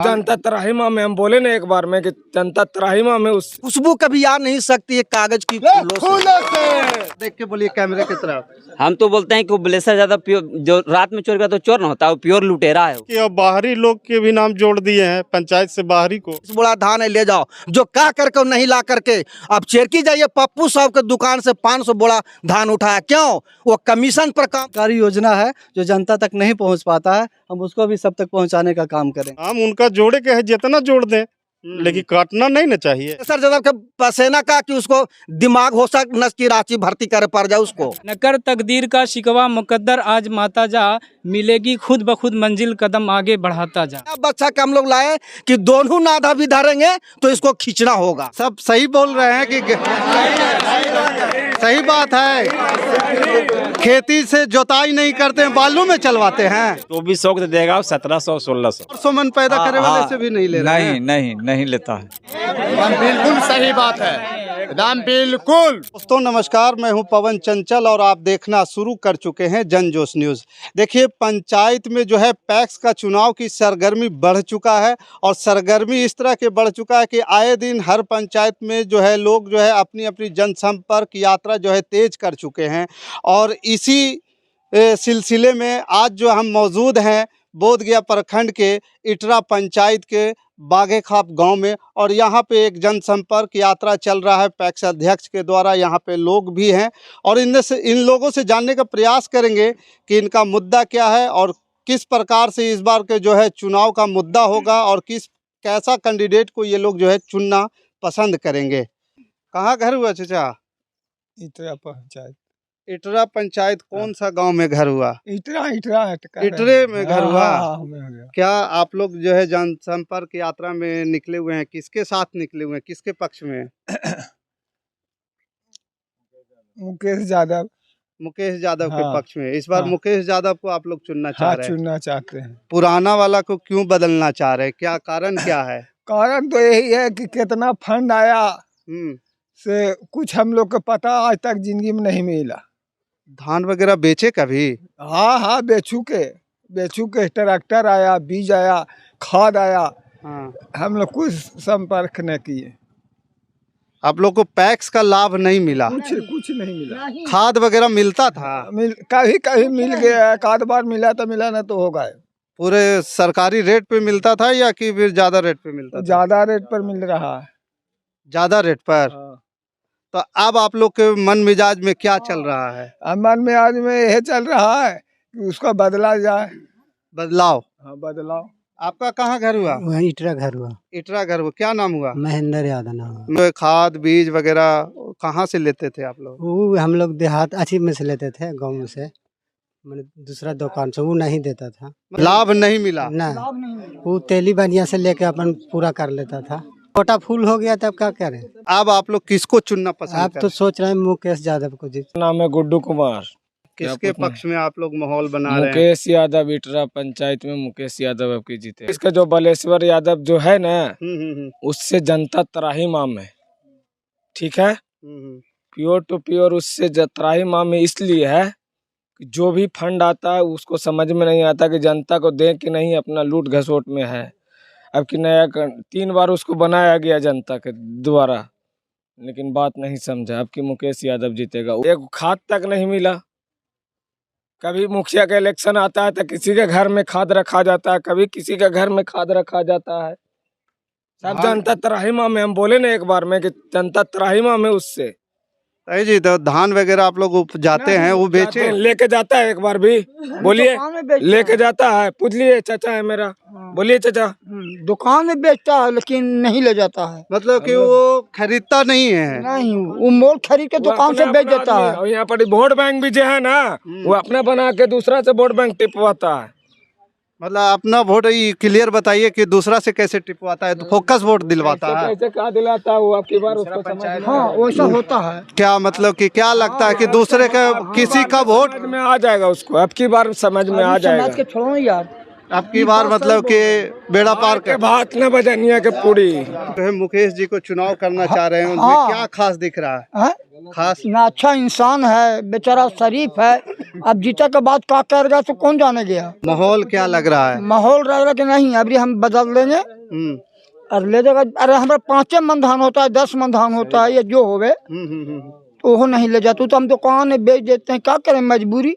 जनता त्राहिमा में हम बोले ना एक बार में कि जनता त्राहिमा में उस खुशबू कभी आ नहीं सकती है कागज की फूलों से। देख के बोलिए कैमरे की तरफ। हम तो बोलते हैं कि वो ब्लेसर ज्यादा प्योर, जो रात में चोर का तो चोर ना होता, वो प्योर लुटेरा है। कि अब बाहरी लोग के भी नाम जोड़ दिए हैं पंचायत से बाहरी को। बोला धान है ले जाओ, जो कह करके नहीं ला करके अब चेरकी जाइए पप्पू साहब के दुकान से 500 बोरा धान उठाया। क्यों? वो कमीशन पर काम। सरकारी योजना है जो जनता तक नहीं पहुंच पाता है, हम उसको भी सब तक पहुंचाने का काम करें। हम उनका जोड़े के है जितना जोड़ दें, लेकिन काटना नहीं ना चाहिए। सर जब के पसेना का कि उसको दिमाग हो सक नस की राशि भर्ती करे पड़ जाए उसको। नकर तकदीर का शिकवा मुकद्दर आज माता जा, मिलेगी खुद ब खुद मंजिल कदम आगे बढ़ाता जा। बच्चा के हम लोग लाए कि दोनों नाधा भी धरेंगे तो इसको खींचना होगा। सब सही बोल रहे हैं कि सही बात है, खेती से जोताई नहीं करते हैं, बालू में चलवाते हैं। तो भी शौक देगा 1700 1600 मन पैदा करे वाले से भी नहीं ले रहे हैं। नहीं लेता है। बिल्कुल सही बात है, एकदम बिल्कुल। दोस्तों नमस्कार, मैं हूं पवन चंचल और आप देखना शुरू कर चुके हैं जनजोश न्यूज़। देखिए पंचायत में जो है पैक्स का चुनाव की सरगर्मी बढ़ चुका है और सरगर्मी इस तरह के बढ़ चुका है कि आए दिन हर पंचायत में जो है लोग जो है अपनी अपनी जनसंपर्क यात्रा जो है तेज कर चुके हैं। और इसी सिलसिले में आज जो हम मौजूद हैं बोधगया प्रखंड के इटरा पंचायत के बागेखाप गांव में, और यहाँ पे एक जनसंपर्क यात्रा चल रहा है पैक्स अध्यक्ष के द्वारा। यहाँ पे लोग भी हैं और इन लोगों से जानने का प्रयास करेंगे कि इनका मुद्दा क्या है और किस प्रकार से इस बार के जो है चुनाव का मुद्दा होगा और कैसा कैंडिडेट को ये लोग जो है चुनना पसंद करेंगे। कहाँ घर हुआ चाचा? इटरा पंचायत। इटरा पंचायत कौन सा गांव में घर हुआ? इटरे में घर हुआ। हाँ। क्या आप लोग जो है जनसंपर्क यात्रा में निकले हुए हैं? किसके साथ निकले हुए हैं, किसके पक्ष में? मुकेश यादव के पक्ष में। इस बार मुकेश यादव को आप लोग चुनना चाहते हैं। पुराना वाला को क्यों बदलना चाह रहे हैं? क्या कारण क्या है? कारण तो यही है कि कितना फंड आया से कुछ हम लोग को पता आज तक जिंदगी में नहीं मिला। धान वगैरह बेचे कभी? हाँ बेचू के ट्रैक्टर आया, बीज आया, खाद आया। हाँ। हम लोग कुछ संपर्क न किए। आप लोग को पैक्स का लाभ नहीं मिला? कुछ नहीं मिला। खाद वगैरह मिलता था? कभी मिल गया, एक आध बार मिला तो मिला, ना तो हो गए। पूरे सरकारी रेट पे मिलता था या कि फिर ज्यादा रेट पे मिलता था? ज्यादा रेट पर मिल रहा है। ज्यादा रेट पर। तो अब आप लोग के मन मिजाज में क्या चल रहा है? मन में आज में यह चल रहा है कि उसका बदला जाए। बदलाव? हाँ बदलाव। आपका कहाँ घर हुआ? वही इटरा घर हुआ। इटरा घर हुआ। क्या नाम हुआ? महेंद्र यादव नाम हुआ। खाद बीज वगैरह कहाँ से लेते थे आप लोग? वो हम लोग देहात अच्छी में से लेते थे, गाँव में से, मैंने दूसरा दुकान से। वो नहीं देता था, लाभ नहीं मिला ना। वो तेली बनिया से लेके अपन पूरा कर लेता था। छोटा फूल हो गया तब क्या करें। अब आप लोग किसको चुनना पसंद आप तो सोच रहे हैं मुकेश यादव को जी। नाम है गुड्डू कुमार। किसके पक्ष में आप लोग माहौल बना रहे हैं? मुकेश यादव। इटरा पंचायत में मुकेश यादव अब की जीते। इसका जो बलेश्वर यादव जो है ना, उससे जनता त्राहिमा में, ठीक है, प्योर टू प्योर उससे त्राहिमा में इसलिए है कि जो भी फंड आता है उसको समझ में नहीं आता कि जनता को दे कि नहीं, अपना लूट घसोट में है। अब कि नया 3 बार उसको बनाया गया जनता के द्वारा, लेकिन बात नहीं समझा। अब कि मुकेश यादव जीतेगा। एक खाद तक नहीं मिला। कभी मुखिया का इलेक्शन आता है तो किसी के घर में खाद रखा जाता है, कभी किसी के घर में खाद रखा जाता है। सब जनता त्राहिमा में, हम बोले ना एक बार में कि जनता त्राहिमा में उससे। जी, तो धान वगैरह आप लोग उपजाते हैं, वो बेचे? लेके जाता है एक बार भी? बोलिए, लेके जाता है? पूछ लिए, चाचा है मेरा। बोलिए चाचा। दुकान में बेचता है लेकिन नहीं ले जाता है। मतलब कि वो खरीदता नहीं है? नहीं, वो मोल खरीद के दुकान से बेच देता है। और यहाँ पर वोट बैंक भी जो है ना, वो अपना बना के दूसरा से वोट बैंक टिपवाता है। मतलब अपना वोट क्लियर बताइए कि दूसरा से कैसे टिपवाता है? तो फोकस वोट दिलवाता है? कैसे कहा दिलाता है वो, आपकी बार उसको समझ। हाँ वैसा होता है। क्या मतलब कि क्या लगता है कि दूसरे का किसी का वोट में आ जाएगा उसको? अब की बार समझ में आ जाएगा। समझ के छोड़ो यार, अब की बार मतलब कि बेड़ा पार के कर भात न बजनिया के पूरी। जो है मुकेश जी को चुनाव करना चाह रहे हैं, उनमें हाँ। क्या खास दिख रहा है? हैं? खास ना अच्छा इंसान है, बेचारा शरीफ है। अब जीता के बाद क्या करेगा तो कौन जाने गया। माहौल क्या लग रहा है? माहौल रह रहा कि नहीं, अभी हम बदल देंगे हम्म, और ले जाएगा। अरे हमारा 5 मन धान होता है, 10 मन धान होता है, ये जो होवे तो वो नहीं ले जाते तो हम दुकान में बेच देते हैं। क्या करें, मजबूरी।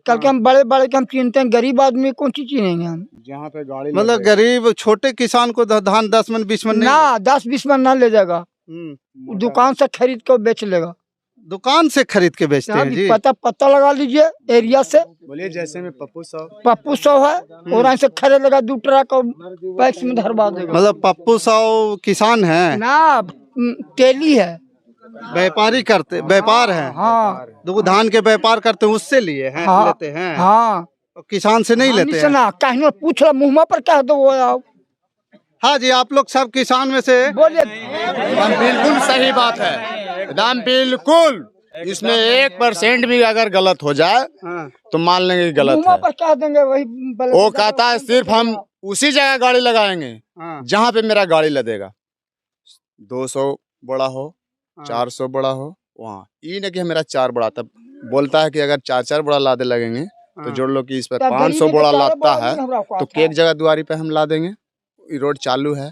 कल के हम बड़े बड़े के हम चीनते हैं, गरीब आदमी कौन चीज चीनेंगे हम। जहाँ पे गाड़ी मतलब गरीब छोटे किसान को धान 10 मन 20 मन नहीं ना 10-20 मन ना ले जाएगा, दुकान से खरीद कर बेच लेगा। दुकान से खरीद के बेचते हैं जी। पता लगा लीजिए एरिया से। बोलिए जैसे में पप्पू साहब पप्पू 100 है और ऐसे खरीदेगा 2 ट्रक और पैक्स में धरवा देगा। मतलब पप्पू साहब किसान है ना तेली है, व्यापारी करते व्यापार है। हाँ तो धान के व्यापार करते हैं, उससे लिए हैं हाँ, लेते हैं। हाँ तो किसान से नहीं लेते हैं। ना कहीं पूछ लो, मुँह पर कह दो वो आओ। हाँ जी, आप लोग सब किसान में से बोलिए। बिल्कुल सही बात है, एकदम बिल्कुल। इसमें 1% भी अगर गलत हो जाए हाँ। तो मान लेंगे कि गलत मुँह है। पर कह देंगे वही। वो कहता है सिर्फ हम उसी जगह गाड़ी लगाएंगे हाँ। जहाँ पे मेरा गाड़ी लगेगा। 200 बड़ा हो, हाँ। 400 बड़ा हो, वहाँ ये नहीं कि मेरा 4 बड़ा। तब बोलता है कि अगर 4-4 बड़ा लादे लगेंगे तो जोड़ लो कि इस पर 500 बड़ा लादता है तो एक जगह दुआरी पे हम ला देंगे। रोड चालू है,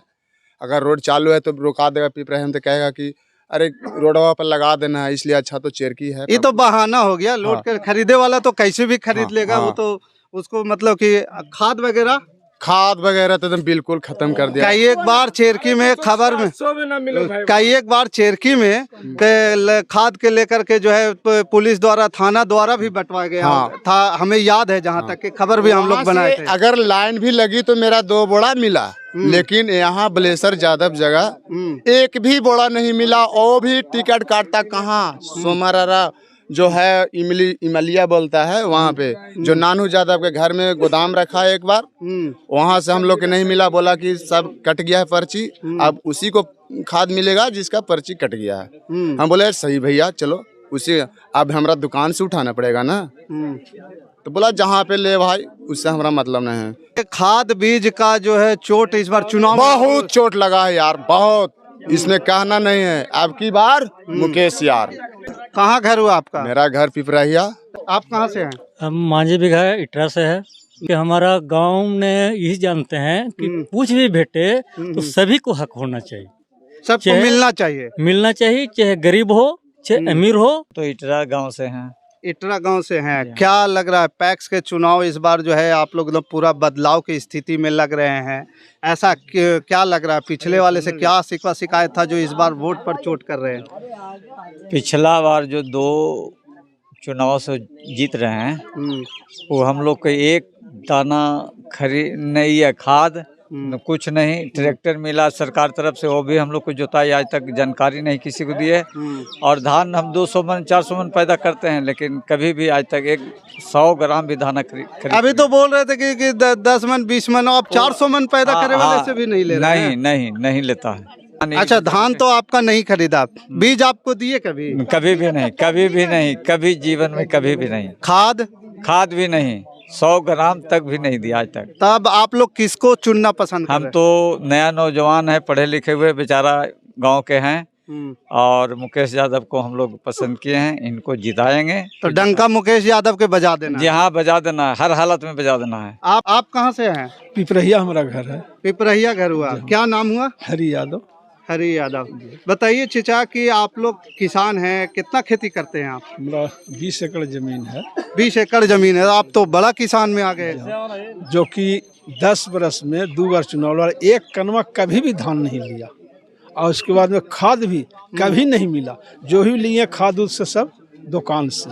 अगर रोड चालू है तो रोका देगा पिपरा, हम तो कहेगा कि अरे रोडवा पर लगा देना है, इसलिए अच्छा तो चेरकी है। ये तो बहाना हो गया। लोड हाँ। कर खरीदे वाला तो कैसे भी खरीद हाँ, लेगा। हाँ। वो तो उसको मतलब कि खाद वगैरह तो एकदम बिल्कुल खत्म कर दिया। कई एक बार चेरकी में खबर में कई एक बार चेरकी में खाद के लेकर के जो है पुलिस द्वारा थाना द्वारा भी बंटवा गया हाँ। था, हमें याद है। जहाँ तक कि खबर भी हम लोग वहाँ बनाए से थे। अगर लाइन भी लगी तो मेरा 2 बोड़ा मिला, लेकिन यहाँ बलेसर यादव जगह एक भी बोड़ा नहीं मिला। और भी टिकट काटता कहाँ, सोमरारा जो है इमलिया बोलता है वहाँ पे, जो नानू यादव के घर में गोदाम रखा है एक बार, वहाँ से हम लोग के नहीं मिला। बोला कि सब कट गया है पर्ची, अब उसी को खाद मिलेगा जिसका पर्ची कट गया है। हम बोले सही भैया, चलो उसी अब हमारा दुकान से उठाना पड़ेगा ना। तो बोला जहाँ पे ले भाई, उससे हमारा मतलब नहीं है। खाद बीज का जो है चोट इस बार चुनाव बहुत चोट लगा है यार, बहुत। इसमें कहना नहीं है। अब की बार मुकेश यार। कहाँ घर हुआ आपका? मेरा घर पिपराहिया। आप कहाँ से हैं? हम मांझी बिघा इटरा से है कि हमारा गांव ने यही जानते हैं कि कुछ भी भेटे तो सभी को हक होना चाहिए, सबको मिलना चाहिए, चाहे गरीब हो चाहे अमीर हो। तो इटरा गांव से हैं। इटरा गांव से हैं। क्या लग रहा है पैक्स के चुनाव इस बार जो है आप लोग पूरा बदलाव की स्थिति में लग रहे हैं, ऐसा क्या लग रहा है? पिछले वाले से क्या शिकायत था जो इस बार वोट पर चोट कर रहे हैं? पिछला बार जो 2 चुनाव से जीत रहे हैं वो हम लोग को एक दाना खरीद नहीं है, खाद न कुछ नहीं। ट्रैक्टर मिला सरकार तरफ से, वो भी हम लोग को जोताई आज तक जानकारी नहीं किसी को दी है। और धान हम 200 मन 400 मन पैदा करते हैं, लेकिन कभी भी आज तक 100 ग्राम भी धाना खरीद। अभी तो बोल रहे थे कि 10 मन 20 मन, अब 400 मन पैदा करे वाले से भी नहीं ले रहे हैं। नहीं लेता है। अच्छा, धान तो आपका नहीं खरीदा, बीज आपको दिए कभी? कभी भी नहीं, कभी जीवन में कभी भी नहीं। खाद भी नहीं, 100 ग्राम तक भी नहीं दिया आज तक। तब आप लोग किसको चुनना पसंद कर रहे हम तो नया नौजवान है, पढ़े लिखे हुए, बेचारा गांव के हैं, और मुकेश यादव को हम लोग पसंद किए हैं, इनको जिताएंगे। तो डंका मुकेश यादव के बजा देना? जी हाँ, बजा देना है, हर हालत में बजा देना है। आप कहाँ से हैं? पिपरहिया हमारा घर है। पिपरहिया घर हुआ। क्या नाम हुआ? हरि यादव। बताइए चिचा कि आप लोग किसान हैं, कितना खेती करते हैं आप? मेरा 20 एकड़ जमीन है। 20 एकड़ जमीन है, आप तो बड़ा किसान में आ गए। जो कि 10 बरस में 2 बार चुनाव लड़ा, एक कनवा कभी भी धान नहीं लिया, और उसके बाद में खाद भी कभी नहीं मिला। जो भी लिए खाद उससे सब दुकान से।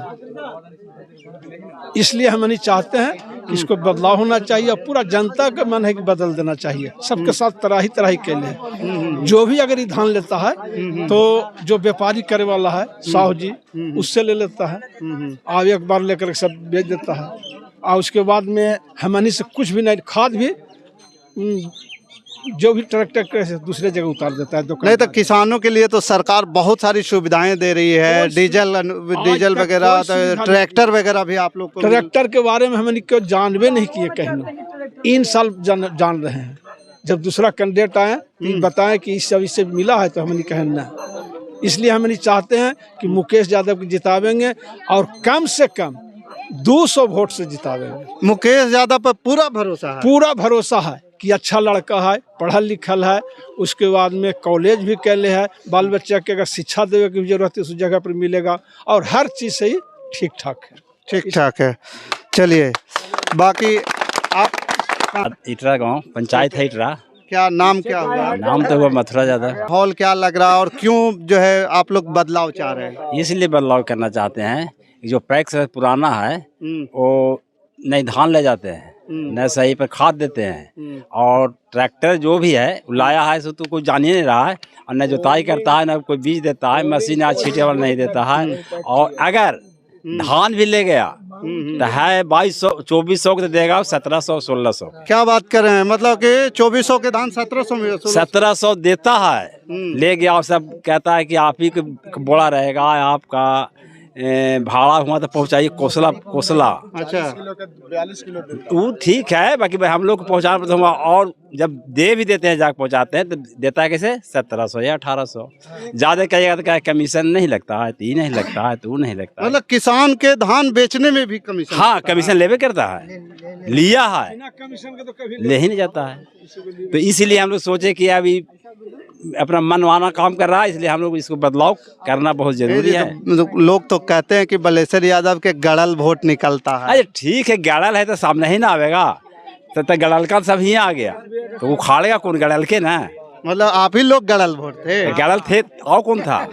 इसलिए हम नहीं चाहते हैं कि इसको बदलाव होना चाहिए, और पूरा जनता का मन है कि बदल देना चाहिए। सबके साथ तराही के लिए जो भी अगर ये धान लेता है तो जो व्यापारी करे वाला है साहू जी, उससे ले लेता है, और एक बार लेकर सब बेच देता है। और उसके बाद में हमनी से कुछ भी नहीं, खाद भी जो भी ट्रैक्टर के दूसरे जगह उतार देता है नहीं तो किसानों के लिए तो सरकार बहुत सारी सुविधाएं दे रही है, डीजल वगैरह, ट्रैक्टर वगैरह भी आप लोग को ट्रैक्टर के बारे में हमने क्यों जानबे नहीं किए कहीं। इन साल जान रहे हैं, जब दूसरा कैंडिडेट आए बताएं कि इस सब इससे मिला है तो हमने कहें ना। इसलिए हमने चाहते हैं कि मुकेश यादव को जितावेंगे और कम से कम 200 वोट से जितावेंगे। मुकेश यादव पर पूरा भरोसा है? पूरा भरोसा है कि अच्छा लड़का है, पढ़ा लिखल है, उसके बाद में कॉलेज भी कैले है, बाल बच्चा के अगर शिक्षा देने की जरूरत है उस जगह पर मिलेगा और हर चीज़ से ही ठीक ठाक है। ठीक ठाक है। चलिए बाकी आप इटरा गांव पंचायत है इटरा। क्या नाम क्या हुआ? नाम तो हुआ मथुरा यादव। माहौल क्या लग रहा है और क्यों जो है आप लोग बदलाव चाह रहे हैं? इसलिए बदलाव करना चाहते हैं, जो पैक्स पुराना है वो नहीं धान ले जाते हैं, न सही पर खाद देते हैं, और ट्रैक्टर जो भी है लाया है सो तो कोई जान ही नहीं रहा है, और न जुताई करता है, न कोई बीज देता है, मशीन आज छींटे वाला नहीं देता है, और अगर धान भी ले गया तो है 2200 2400 के देगा, 1700 1600। क्या बात कर रहे हैं? मतलब कि 2400 के धान 1700 में 1700 देता है, ले गया और सब कहता है कि आप ही का बोला रहेगा, आपका भाड़ा हुआ तो पहुंचाइए कोसला। अच्छा 42 किलो वो ठीक है, बाकी भाई हम लोग को पहुंचाना तो और जब दे भी देते हैं, जाकर पहुंचाते हैं तो देता है कैसे 1700 या 1800। ज्यादा कहेगा तो क्या कमीशन नहीं लगता है, ती नहीं लगता है, तू नहीं लगता है। मतलब किसान के धान बेचने में भी कमीशन? हाँ कमीशन लेवे करता है, लिया है, ले ही नहीं जाता है। तो इसीलिए हम लोग सोचे कि अभी अपना मनमाना काम कर रहा है, इसलिए हम लोग इसको बदलाव करना बहुत जरूरी है। लोग तो कहते हैं कि बलेश्वर यादव के गड़ल वोट निकलता है। अरे ठीक है, गड़ल है तो सामने ही ना आवेगा, तो गड़ल का सब ही आ गया तो वो खाड़ेगा कौन गड़ल के ना। मतलब आप ही लोग गड़ल वोट थे? गड़ल थे और कौन था,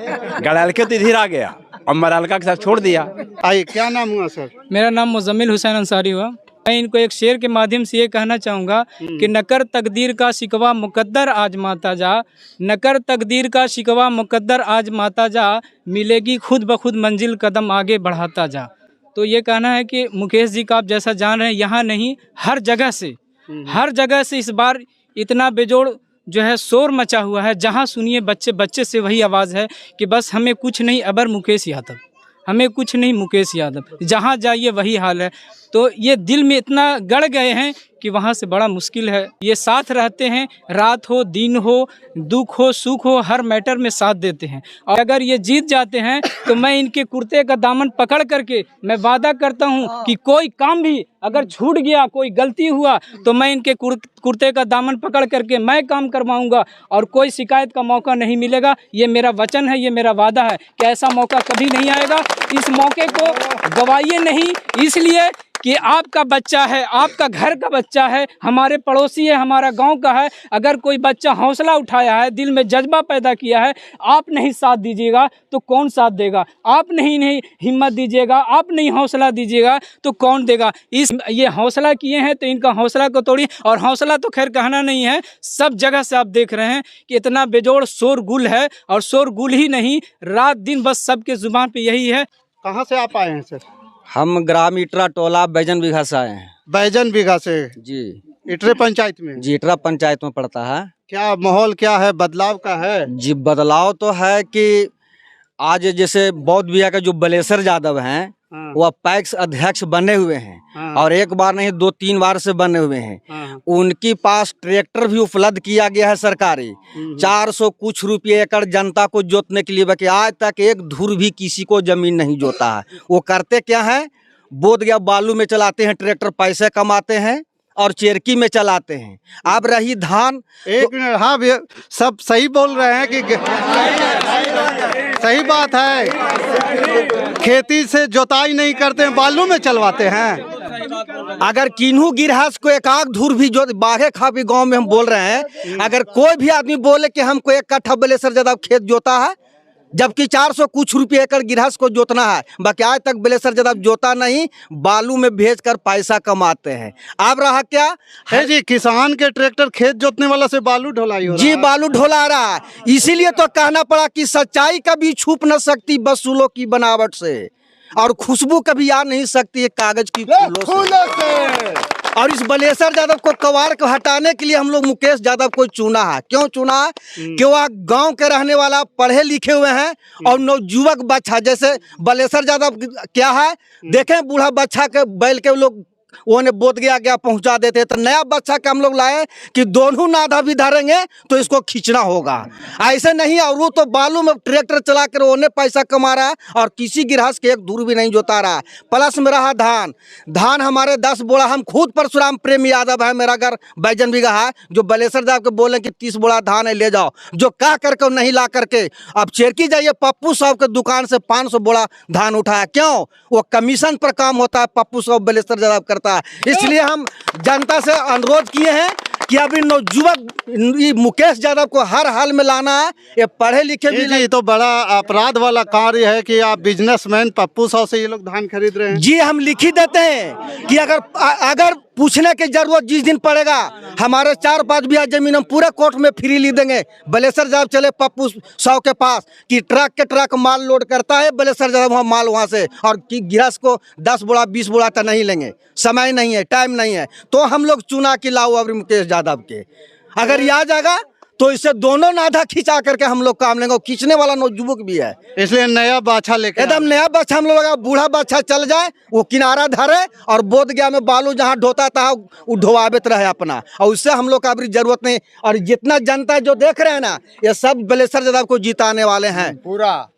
गड़ल के तो इधर आ गया और मरलका के साथ छोड़ दिया। आइए, क्या नाम हुआ सर? मेरा नाम मुजम्मिल हुसैन अंसारी हुआ। मैं इनको एक शेर के माध्यम से ये कहना चाहूँगा कि नकर तकदीर का शिकवा मुकद्दर आज माता जा, नकर तकदीर का शिकवा मुकद्दर आज माता जा, मिलेगी खुद ब खुद मंजिल कदम आगे बढ़ाता जा। तो ये कहना है कि मुकेश जी का आप जैसा जान रहे हैं, यहाँ नहीं हर जगह से इस बार इतना बेजोड़ जो है शोर मचा हुआ है। जहाँ सुनिए बच्चे से वही आवाज़ है कि बस हमें कुछ नहीं अबर मुकेश यादव, हमें कुछ नहीं मुकेश यादव। जहाँ जाइए वही हाल है। तो ये दिल में इतना गड़ गए हैं कि वहाँ से बड़ा मुश्किल है। ये साथ रहते हैं, रात हो दिन हो, दुख हो सुख हो, हर मैटर में साथ देते हैं। और अगर ये जीत जाते हैं तो मैं इनके कुर्ते का दामन पकड़ करके मैं वादा करता हूँ कि कोई काम भी अगर छूट गया, कोई गलती हुआ तो मैं इनके कुर्ते का दामन पकड़ करके मैं काम करवाऊँगा और कोई शिकायत का मौका नहीं मिलेगा। ये मेरा वचन है, ये मेरा वादा है कि ऐसा मौका कभी नहीं आएगा। इस मौके को गवाइए नहीं, इसलिए कि आपका बच्चा है, आपका घर का बच्चा है, हमारे पड़ोसी है, हमारा गांव का है। अगर कोई बच्चा हौसला उठाया है, दिल में जज्बा पैदा किया है, आप नहीं साथ दीजिएगा तो कौन साथ देगा? आप नहीं हिम्मत दीजिएगा, आप नहीं हौसला दीजिएगा तो कौन देगा? ये हौसला किए हैं तो इनका हौसला को तोड़िए। और हौसला तो खैर कहना नहीं है, सब जगह से आप देख रहे हैं कि इतना बेजोड़ शोरगुल है, और शोरगुल ही नहीं, रात दिन बस सबके जुबान पे यही है। कहाँ से आप आए हैं सर? हम ग्राम इटरा टोला बैजन बीघा से आए हैं। बैजन बीघा से? जी। इटरे पंचायत में? जी, इटरा पंचायत में पड़ता है। क्या माहौल क्या है, बदलाव का है? जी बदलाव तो है कि आज जैसे बौद्ध विहार का जो बलेश्वर यादव हैं वह पैक्स अध्यक्ष बने हुए हैं, और एक बार नहीं 2-3 बार से बने हुए हैं। उनके पास ट्रैक्टर भी उपलब्ध किया गया है सरकारी, 400 कुछ रुपये एकड़ जनता को जोतने के लिए, बाकी आज तक एक धुर भी किसी को जमीन नहीं जोता है। वो करते क्या है, बोध गया बालू में चलाते हैं ट्रैक्टर, पैसे कमाते हैं और चेरकी में चलाते हैं। अब रही धान, एक मिनट, हाँ भैया सब सही बोल रहे हैं कि सही बात है, खेती से जोताई नहीं करते हैं, बालू में चलवाते हैं। अगर किन्हू गिरहस को एक आग धूर भी जो बाघे खापी गांव में हम बोल रहे हैं, अगर कोई भी आदमी बोले कि हमको 1 कट्ठा बलेश्वर यादव खेत जोता है, जबकि 400 कुछ रुपये एकड़ गिरहस को जोतना है, बाकी आज तक बलेश्वर यादव जोता नहीं, बालू में भेजकर पैसा कमाते हैं। अब रहा क्या है जी, किसान के ट्रैक्टर खेत जोतने वाला से बालू ढोलाई हो रहा जी, है। बालू ढोला रहा है। इसीलिए तो कहना पड़ा कि सच्चाई कभी छुप न सकती वसूलों की बनावट से, और खुशबू कभी आ नहीं सकती है कागज की फूलों से। और इस बलेसर यादव को कवाड़ को हटाने के लिए हम लोग मुकेश यादव को चुना है। क्यों चुना है? कि वह गांव के रहने वाला, पढ़े लिखे हुए हैं और नवयुवक बच्चा, जैसे बलेसर यादव क्या है, देखें बूढ़ा बच्चा के बैल के लोग वो ने बोध गया पहुंचा देते, तो नया बच्चा का हम लोग लाए कि दोनों नाधा भी धरेंगे तो इसको खींचना होगा, ऐसे नहीं। और वो तो बालू में ट्रैक्टर चला कर उन्हें पैसा कमा रहा है और किसी गिरहस के एक दूर भी नहीं जोता रहा। प्लस में रहा धान हमारे 10 बोरा, हम खुद परशुराम प्रेम यादव है, मेरा घर बैजन बीघा है, जो बलेसर साहब को बोले कि 30 बोरा धान है ले जाओ, जो क्या करके नहीं ला करके अब चेरकी जाइए पप्पू साहब के दुकान से 500 बोरा धान उठाया। क्यों? वो कमीशन पर काम होता है, पप्पू साहब बलेसर यादव करता है। इसलिए हम जनता से अनुरोध किए हैं कि अभी नवयुवक मुकेश यादव को हर हाल में लाना है। ये पढ़े लिखे भी जी, तो बड़ा अपराध वाला कार्य है कि आप बिजनेसमैन पप्पू साहब से ये लोग धान खरीद रहे हैं। जी, हम लिखी देते हैं कि अगर पूछने की जरूरत जिस दिन पड़ेगा, हमारे 4-5 बीघा जमीन हम पूरे कोर्ट में फ्री ली देंगे। बलेसर साहब चले पप्पू साहब के पास कि ट्रक के ट्रक माल लोड करता है बलेसर साहब, वहाँ माल वहाँ से, और कि गिरहस को 10 बोरा 20 बोरा तक नहीं लेंगे, समय नहीं है, टाइम नहीं है। तो हम लोग चुना कि लाओ अभी मुकेश यादव के, अगर ये आ जाएगा तो इससे दोनों नाधा खिंचा करके हम लोग काम लेंगे। खींचने वाला नौजुवक भी है, इसलिए नया बाछा लेके एकदम नया बाछा हम लोग लगा। बूढ़ा बाछा चल जाए, वो किनारा धरे और बोध गया में बालू जहाँ ढोता था वो ढोवाबत रहे अपना, और उससे हम लोग का अभी जरूरत नहीं। और जितना जनता जो देख रहे हैं ना, ये सब बलेसर यादव को जिताने वाले हैं पूरा।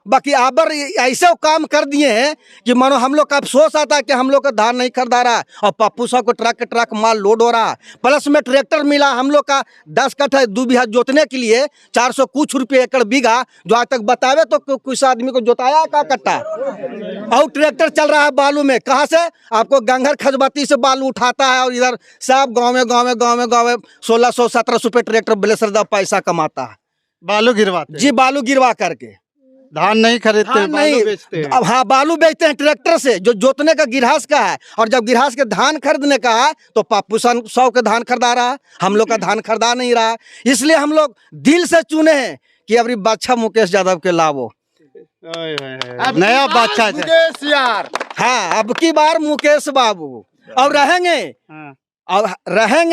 बाकी आबर ऐसे काम कर दिए हैं कि मानो हम लोग का अफसोस आता है कि हम लोग का धान नहीं खरीदा रहा और पप्पू साहब को ट्रक के ट्रक माल लोड हो रहा। प्लस में ट्रैक्टर मिला हम लोग का 10 कट्ठा 2 बीघा जोतने के लिए 400 कुछ रुपये एकड़ बीघा, जो आज तक बतावे तो कुछ आदमी को जोताया का कट्टा। और ट्रैक्टर चल रहा है बालू में, कहाँ से? आपको गंगर खजबती से बालू उठाता है और इधर सब गाँव में 1600-1700 रुपये ट्रैक्टर बलेसर यादव पैसा कमाता है। बालू गिरवाते? जी, बालू गिरवा करके। धान नहीं खरीदते, बालू बेचते हैं। अब हाँ, बालू बेचते हैं ट्रैक्टर से, जो जोतने का गिरहस का है। और जब गिरहस के धान खरीदने का है तो पप्पू साहब के धान खरीदा रहा है, हम लोग का धान खरीदा नहीं रहा। इसलिए हम लोग दिल से चुने हैं कि अभी बादशाह मुकेश यादव के लाभो नया बादशाह यार। हाँ, अब की बार मुकेश बाबू और रहेंगे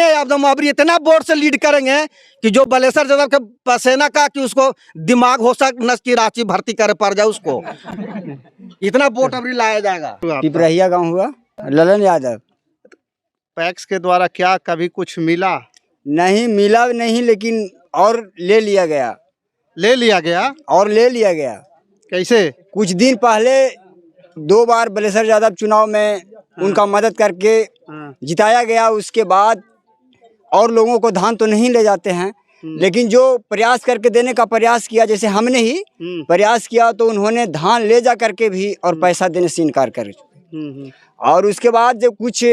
एकदम। अभी इतना बोर्ड से लीड करेंगे कि जो बलेसर यादव के पसेना का कि उसको दिमाग हो नस की रांची भर्ती करे पड़ जाए उसको, इतना वोट अभी लाया जाएगा। पिपरहिया गांव हुआ, ललन यादव। पैक्स के द्वारा क्या कभी कुछ मिला? नहीं मिला नहीं, लेकिन और ले लिया गया। कैसे? कुछ दिन पहले 2 बार बलेसर यादव चुनाव में उनका मदद करके जिताया गया। उसके बाद और लोगों को धान तो नहीं ले जाते हैं, लेकिन जो प्रयास करके देने का प्रयास किया, जैसे हमने ही प्रयास किया, तो उन्होंने धान ले जा करके भी और पैसा देने से इनकार कर। और उसके बाद जब कुछ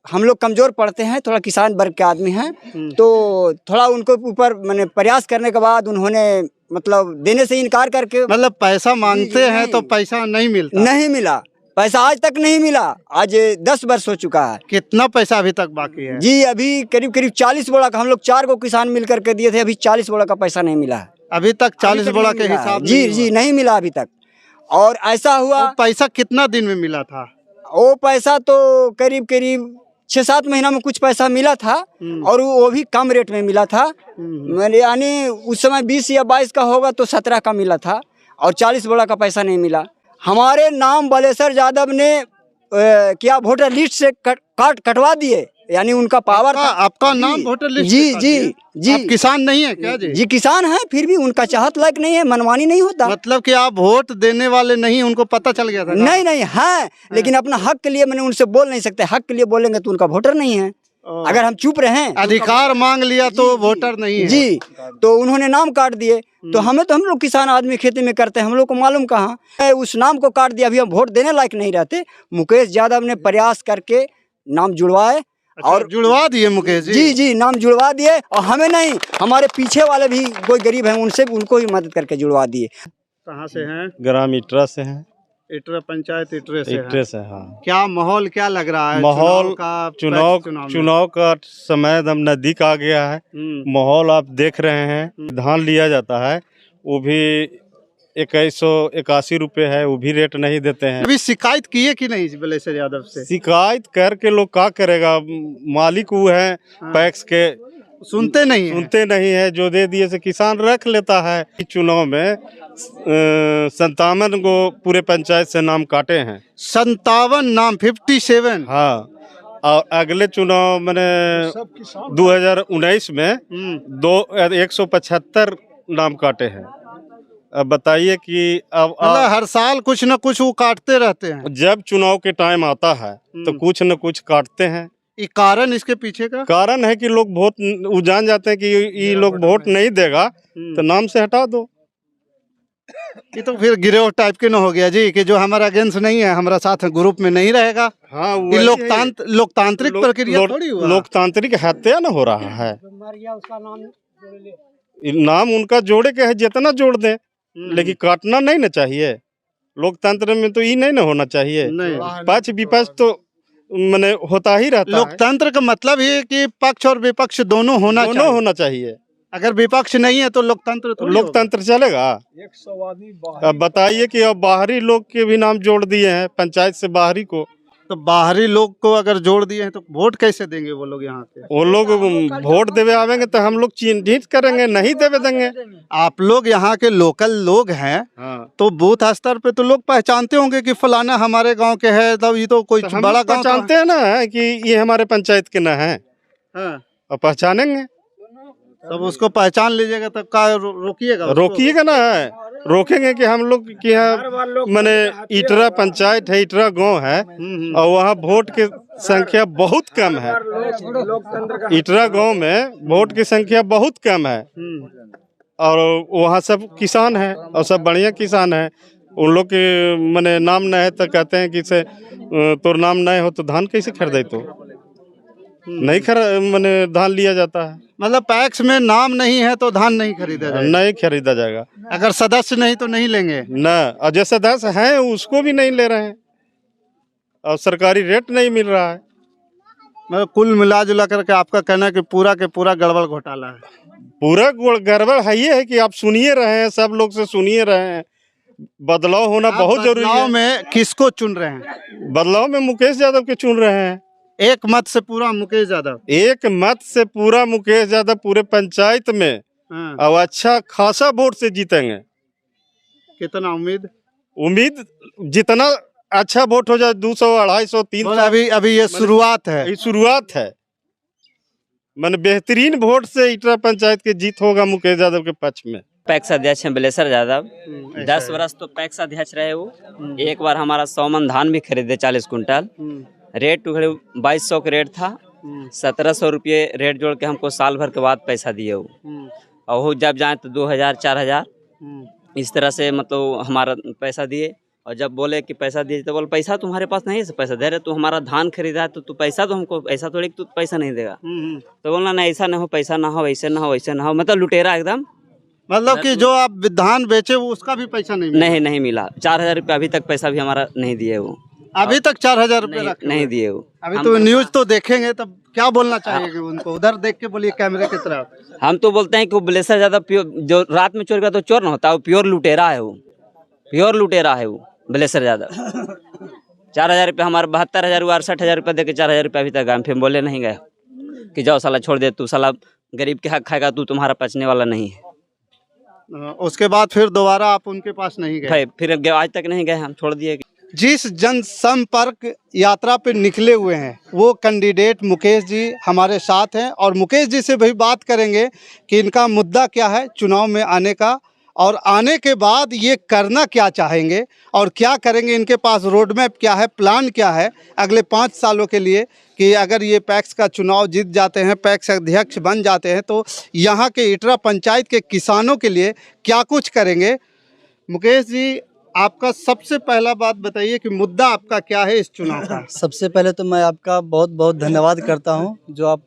हम लोग कमजोर पड़ते हैं, थोड़ा किसान वर्ग के आदमी हैं, तो थोड़ा उनको ऊपर मैंने प्रयास करने के बाद उन्होंने मतलब देने से इनकार करके, मतलब पैसा मांगते हैं तो पैसा नहीं मिला। पैसा आज तक नहीं मिला, आज 10 वर्ष हो चुका है। कितना पैसा अभी तक बाकी है? जी, अभी करीब 40 बोरा का हम लोग 4 को किसान मिल करके दिए थे, अभी 40 बोरा का पैसा नहीं मिला है अभी तक। 40 बोरा के हिसाब? जी, नहीं मिला अभी तक। और ऐसा हुआ, पैसा कितना दिन में मिला था? वो पैसा तो करीब 6-7 महीना में कुछ पैसा मिला था, और वो भी कम रेट में मिला था। मैंने यानी उस समय 20 या 22 का होगा तो 17 का मिला था, और 40 बोरा का पैसा नहीं मिला। हमारे नाम बलेसर यादव ने क्या वोटर लिस्ट से कटवा दिए, यानी उनका पावर था। आपका नाम वोटर लिस्ट? जी। आप किसान नहीं है क्या? जी किसान है, फिर भी उनका चाहत लायक नहीं है, मनमानी नहीं होता। मतलब कि आप वोट देने वाले नहीं, उनको पता चल गया था? नहीं है, लेकिन अपना हक के लिए मैंने उनसे बोल नहीं सकते। हक के लिए बोलेंगे तो उनका वोटर नहीं है। अगर हम चुप रहे, अधिकार मांग लिया तो वोटर नहीं है। जी, तो उन्होंने नाम काट दिए। तो हम लोग किसान आदमी खेती में करते हैं, हम लोग को मालूम कहाँ, उस नाम को काट दिया। अभी हम वोट देने लायक नहीं रहते। मुकेश यादव ने प्रयास करके नाम जुड़वाए। और जुड़वा दिए मुकेश जी? जी, नाम जुड़वा दिए। और हमें नहीं, हमारे पीछे वाले भी कोई गरीब हैं, उनसे भी उनको भी मदद करके जुड़वा दिए। कहाँ से हैं? ग्राम इटरा से हैं। इटरा पंचायत इटरे से हाँ। क्या माहौल क्या लग रहा है? माहौल चुनाव का समय एकदम नजदीक आ गया है। माहौल आप देख रहे हैं। धान लिया जाता है, वो भी 2181 रुपये है, वो भी रेट नहीं देते हैं। अभी शिकायत किए कि नहीं बलेसर यादव से? शिकायत करके लोग क्या करेगा, मालिक वो है पैक्स के, सुनते नहीं है। जो दे दिए से किसान रख लेता है। चुनाव में 57 को पूरे पंचायत से नाम काटे हैं। 57 नाम, 57। हाँ, और अगले चुनाव मैंने 2019 में 175 नाम काटे हैं। अब बताइए कि अब हर साल कुछ न कुछ वो काटते रहते हैं। जब चुनाव के टाइम आता है तो कुछ न कुछ काटते हैं। ये कारण इसके पीछे का कारण है कि लोग वोट जान जाते हैं कि ये लोग वोट नहीं देगा तो नाम से हटा दो। ये तो फिर गिरोह टाइप के न हो गया जी, कि जो हमारा अगेंस्ट नहीं है, हमारा साथ ग्रुप में नहीं रहेगा। हाँ, ये लोकतांत्रिक प्रक्रिया थोड़ी हुआ। लोकतांत्रिक हत्या न हो रहा है। नाम उनका जोड़े के है, जितना जोड़ दें, लेकिन काटना नहीं ना चाहिए। लोकतंत्र में तो ये नहीं ना होना चाहिए। पक्ष विपक्ष तो मैंने होता ही रहता है। लोकतंत्र का मतलब ये कि पक्ष और विपक्ष दोनों होना चाहिए। अगर विपक्ष नहीं है तो लोकतंत्र चलेगा? अब बताइए कि अब बाहरी लोग के भी नाम जोड़ दिए हैं पंचायत से बाहरी को। तो बाहरी लोग को अगर जोड़ दिए हैं तो वोट कैसे देंगे वो लोग यहाँ पे? वो लोग वोट देवे आवेंगे तो हम लोग चिन्हित करेंगे, नहीं देवे देंगे। आप लोग यहाँ के लोकल लोग हैं। हाँ। तो बूथ स्तर पे तो लोग पहचानते होंगे कि फलाना हमारे गांव के है, तब ये तो कोई बड़ा गांव पहचानते हैं ना कि ये हमारे पंचायत के न है। और पहचानेंगे तब उसको पहचान लीजिएगा, तब का रोकिएगा ना। रोकेंगे कि हम लोग के यहाँ मैंने इटरा पंचायत है, इटरा गांव है, और वहाँ वोट की संख्या बहुत कम है। इटरा गांव में वोट की संख्या बहुत कम है, और वहाँ सब किसान है और सब बढ़िया किसान है। उन लोग के मैंने नाम नहीं है तो कहते हैं कि से तो नाम नहीं हो तो धान कैसे खरीदे? तो नहीं मैंने धान लिया जाता है। मतलब पैक्स में नाम नहीं है तो धान नहीं खरीदा जाएगा? नहीं खरीदा जाएगा। अगर सदस्य नहीं तो नहीं लेंगे ना, और जो सदस्य हैं उसको भी नहीं ले रहे हैं, और सरकारी रेट नहीं मिल रहा है। मतलब कुल मिला जुला करके आपका कहना है कि पूरा के पूरा गड़बड़ घोटाला है? पूरा गड़बड़ है। ये है कि आप सुनिए रहे हैं, सब लोग से सुनिए रहे हैं। बदलाव होना बहुत जरूरी है। बदलाव में किसको चुन रहे हैं? बदलाव में मुकेश यादव के चुन रहे हैं। एक मत से पूरा मुकेश यादव? एक मत से पूरा मुकेश यादव पूरे पंचायत में, और अच्छा खासा वोट से जीतेंगे। कितना उम्मीद जितना अच्छा वोट हो जाए, 200, 250, 300। अभी ये शुरुआत है। ये शुरुआत है। मैंने बेहतरीन वोट से इटरा पंचायत की जीत होगा मुकेश यादव के पक्ष में। पैक्स अध्यक्ष हैं बलेसर यादव। 10 वर्ष तो पैक्स अध्यक्ष रहे वो। एक बार हमारा 100 मन धान भी खरीदे, 40 कुंटल। रेट 2200 का रेट था। 1700 रुपये रेट जोड़ के हमको साल भर के बाद पैसा दिए वो। और वो जब जाए तो 2000, 4000 इस तरह से मतलब हमारा पैसा दिए। और जब बोले कि पैसा दिए तो बोले पैसा तुम्हारे पास नहीं है, पैसा दे रहे, तू हमारा धान खरीदा है तो तू पैसा तो हमको, ऐसा थोड़ी तू पैसा नहीं देगा। तो बोलना नहीं, ऐसा ना हो, पैसा ना हो, ऐसे ना हो, ऐसे ना हो। मतलब लुटेरा एकदम। मतलब कि जो आप धान बेचे वो उसका भी पैसा नहीं मिला। 4000 रुपये अभी तक पैसा भी हमारा नहीं दिए वो। अभी तक 4000 रुपये नहीं दिए वो। अभी तो न्यूज तो देखेंगे, तब क्या बोलना चाहिए उनको? उधर देख के बोलिए कैमरे की तरफ। हम तो बोलते हैं कि वो बलेसर ज्यादा जो रात में चोर का तो चोर ना होता, वो प्योर लुटेरा है। वो प्योर लुटेरा है वो बलेसर यादव। 4000 रुपये हमारे 72,000 हुआ, 68,000 रुपये दे के 4000 रुपये अभी तक हम फिर बोले नहीं गए कि जाओ साला छोड़ दे, तू साला गरीब के हक खाएगा, तू तुम्हारा पचने वाला नहीं है। उसके बाद फिर दोबारा आप उनके पास नहीं गए? फिर आज तक नहीं गए, हम छोड़ दिए। जिस जनसंपर्क यात्रा पे निकले हुए हैं वो कैंडिडेट मुकेश जी हमारे साथ हैं, और मुकेश जी से भी बात करेंगे कि इनका मुद्दा क्या है चुनाव में आने का, और आने के बाद ये करना क्या चाहेंगे और क्या करेंगे। इनके पास रोड मैप क्या है, प्लान क्या है अगले 5 सालों के लिए, कि अगर ये पैक्स का चुनाव जीत जाते हैं, पैक्स अध्यक्ष बन जाते हैं, तो यहाँ के इटरा पंचायत के किसानों के लिए क्या कुछ करेंगे। मुकेश जी, आपका सबसे पहला बात बताइए कि मुद्दा आपका क्या है इस चुनाव का? सबसे पहले तो मैं आपका बहुत बहुत धन्यवाद करता हूं जो आप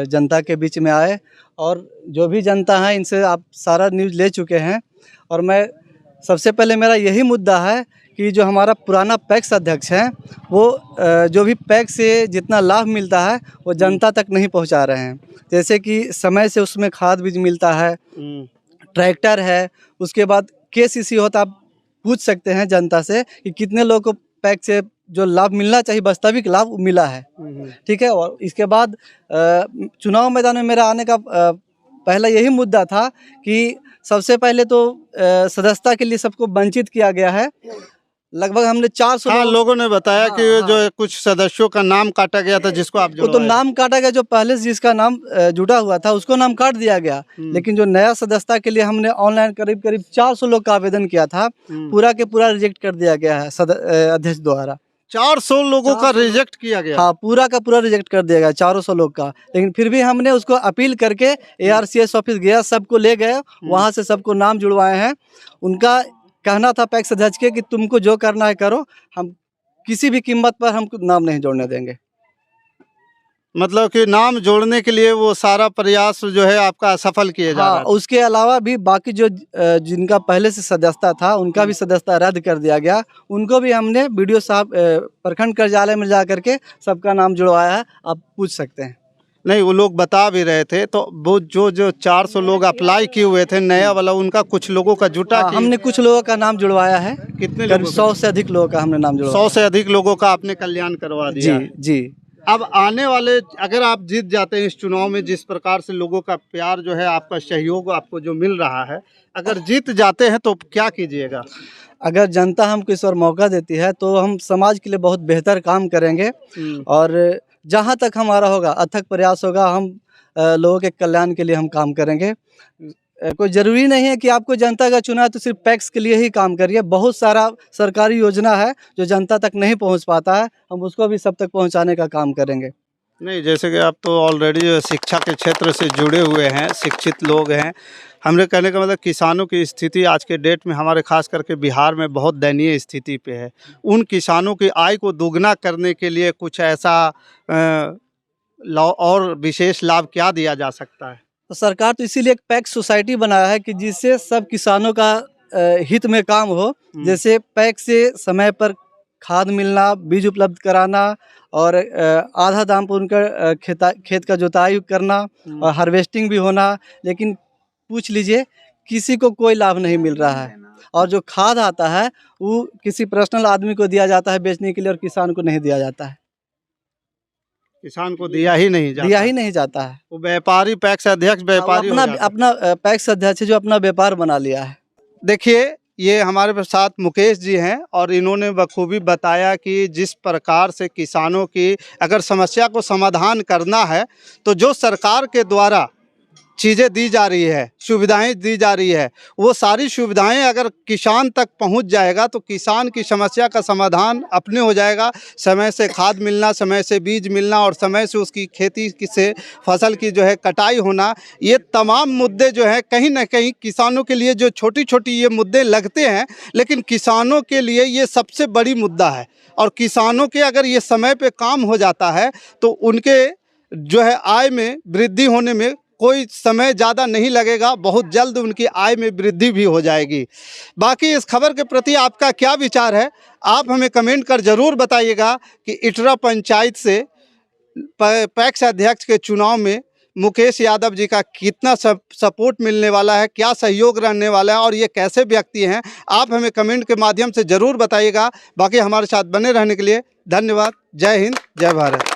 जनता के बीच में आए, और जो भी जनता है इनसे आप सारा न्यूज़ ले चुके हैं। और मैं सबसे पहले मेरा यही मुद्दा है कि जो हमारा पुराना पैक्स अध्यक्ष हैं वो जो भी पैक्स से जितना लाभ मिलता है वो जनता तक नहीं पहुंचा रहे हैं। जैसे कि समय से उसमें खाद बीज मिलता है, ट्रैक्टर है, उसके बाद केस इसी होता, आप पूछ सकते हैं जनता से कि कितने लोगों को पैक्स से जो लाभ मिलना चाहिए, वास्तविक लाभ मिला है। ठीक है। और इसके बाद चुनाव मैदान में मेरा आने का पहला यही मुद्दा था कि सबसे पहले तो सदस्यता के लिए सबको वंचित किया गया है। लगभग हमने 400 लोगों ने बताया कि जो है कुछ सदस्यों का नाम काटा गया था, जिसको आप वो तो नाम काटा गया, जो पहले से जिसका नाम जुड़ा हुआ था उसको नाम काट दिया गया। लेकिन जो नया सदस्यता के लिए हमने ऑनलाइन करीब 400 लोग का आवेदन किया था, पूरा के पूरा रिजेक्ट कर दिया गया है अध्यक्ष द्वारा। 400 लोगों का रिजेक्ट किया गया? हाँ, पूरा का पूरा रिजेक्ट कर दिया गया 400 लोग का। लेकिन फिर भी हमने उसको अपील करके ARCS ऑफिस गया, सबको ले गए, वहाँ से सबको नाम जुड़वाए हैं। उनका कहना था पैक्स अध्यक्ष के कि तुमको जो करना है करो, हम किसी भी कीमत पर हम नाम नहीं जोड़ने देंगे। मतलब कि नाम जोड़ने के लिए वो सारा प्रयास जो है आपका असफल किया जा रहा है। उसके अलावा भी बाकी जो जिनका पहले से सदस्यता था उनका भी सदस्यता रद्द कर दिया गया। उनको भी हमने BDO साहब प्रखंड कार्यालय में जा करके सबका नाम जुड़वाया है, आप पूछ सकते हैं। नहीं, वो लोग बता भी रहे थे। तो वो जो 400 लोग अप्लाई किए हुए थे नया वाला, उनका कुछ लोगों का जुटा? हमने कुछ लोगों का नाम जुड़वाया है। कितने? 100 से अधिक लोगों का हमने नाम जुड़वाया। 100 से अधिक लोगों का आपने कल्याण करवा दिया? जी। अब आने वाले, अगर आप जीत जाते हैं इस चुनाव में, जिस प्रकार से लोगों का प्यार जो है, आपका सहयोग आपको जो मिल रहा है, अगर जीत जाते हैं तो क्या कीजिएगा? अगर जनता हमको इस बार मौका देती है तो हम समाज के लिए बहुत बेहतर काम करेंगे। और जहाँ तक हमारा होगा, अथक प्रयास होगा, हम लोगों के कल्याण के लिए हम काम करेंगे। कोई ज़रूरी नहीं है कि आपको जनता का चुना तो सिर्फ पैक्स के लिए ही काम करिए। बहुत सारा सरकारी योजना है जो जनता तक नहीं पहुंच पाता है, हम उसको भी सब तक पहुंचाने का काम करेंगे। नहीं, जैसे कि आप तो ऑलरेडी शिक्षा के क्षेत्र से जुड़े हुए हैं, शिक्षित लोग हैं। हमने कहने का मतलब किसानों की स्थिति आज के डेट में हमारे खास करके बिहार में बहुत दयनीय स्थिति पे है। उन किसानों की आय को दोगुना करने के लिए कुछ ऐसा और विशेष लाभ क्या दिया जा सकता है? तो सरकार तो इसीलिए एक पैक्स सोसाइटी बनाया है कि जिससे सब किसानों का हित में काम हो। जैसे पैक्स से समय पर खाद मिलना, बीज उपलब्ध कराना और आधा दाम पर उनका खेत का जोताई करना और हार्वेस्टिंग भी होना। लेकिन पूछ लीजिए, किसी को कोई लाभ नहीं मिल रहा है। और जो खाद आता है वो किसी पर्सनल आदमी को दिया जाता है बेचने के लिए, और किसान को नहीं दिया जाता है। किसान को दिया ही नहीं जाता है। वो व्यापारी, पैक्स अध्यक्ष व्यापारी अपना पैक्स अध्यक्ष जो अपना व्यापार बना लिया है। देखिए, ये हमारे साथ मुकेश जी हैं और इन्होंने बखूबी बताया कि जिस प्रकार से किसानों की अगर समस्या को समाधान करना है तो जो सरकार के द्वारा चीज़ें दी जा रही है, सुविधाएं दी जा रही है, वो सारी सुविधाएं अगर किसान तक पहुंच जाएगा तो किसान की समस्या का समाधान अपने हो जाएगा। समय से खाद मिलना, समय से बीज मिलना और समय से उसकी खेती से फसल की जो है कटाई होना, ये तमाम मुद्दे जो हैं कहीं ना कहीं किसानों के लिए जो छोटी छोटी ये मुद्दे लगते हैं, लेकिन किसानों के लिए ये सबसे बड़ी मुद्दा है। और किसानों के अगर ये समय पे काम हो जाता है तो उनके जो है आय में वृद्धि होने में कोई समय ज़्यादा नहीं लगेगा, बहुत जल्द उनकी आय में वृद्धि भी हो जाएगी। बाकी इस खबर के प्रति आपका क्या विचार है, आप हमें कमेंट कर ज़रूर बताइएगा कि इटरा पंचायत से पैक्स अध्यक्ष के चुनाव में मुकेश यादव जी का कितना सपोर्ट मिलने वाला है, क्या सहयोग रहने वाला है और ये कैसे व्यक्ति हैं, आप हमें कमेंट के माध्यम से ज़रूर बताइएगा। बाकी हमारे साथ बने रहने के लिए धन्यवाद। जय हिंद, जय भारत।